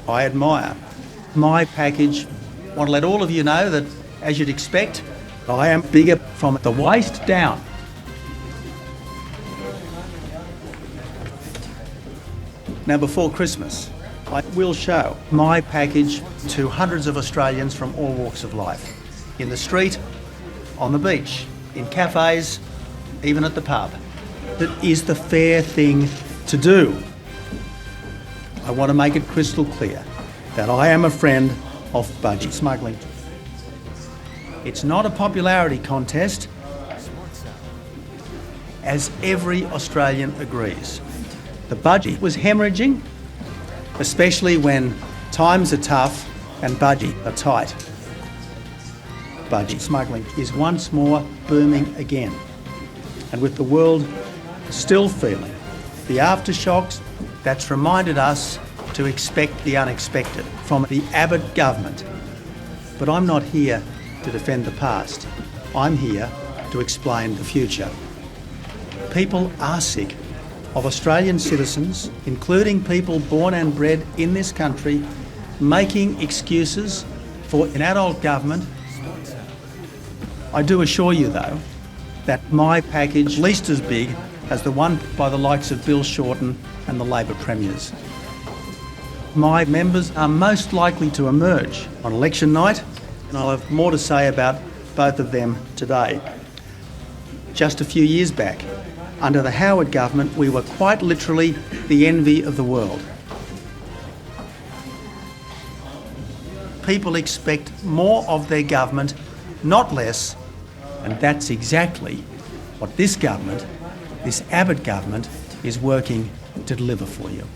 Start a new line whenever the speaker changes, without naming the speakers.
I admire. My package, I want to let all of you know that, as you'd expect, I am bigger from the waist down. Now, before Christmas, I will show my package to hundreds of Australians from all walks of life. In the street, on the beach, in cafes, even at the pub. It is the fair thing to do. I want to make it crystal clear that I am a friend of Budgie Smuggling. It's not a popularity contest, as every Australian agrees. The budgie was hemorrhaging, especially when times are tough and budgie are tight. Budgie smuggling is once more booming again. And with the world still feeling the aftershocks, that's reminded us to expect the unexpected from the Abbott government. But I'm not here to defend the past. I'm here to explain the future. People are sick of Australian citizens, including people born and bred in this country, making excuses for an adult government. I do assure you, though, that my package is at least as big as the one by the likes of Bill Shorten and the Labor premiers. My members are most likely to emerge on election night, and I'll have more to say about both of them today. Just a few years back, under the Howard government, we were quite literally the envy of the world. People expect more of their government, not less, and that's exactly what this government, this Abbott government, is working to deliver for you.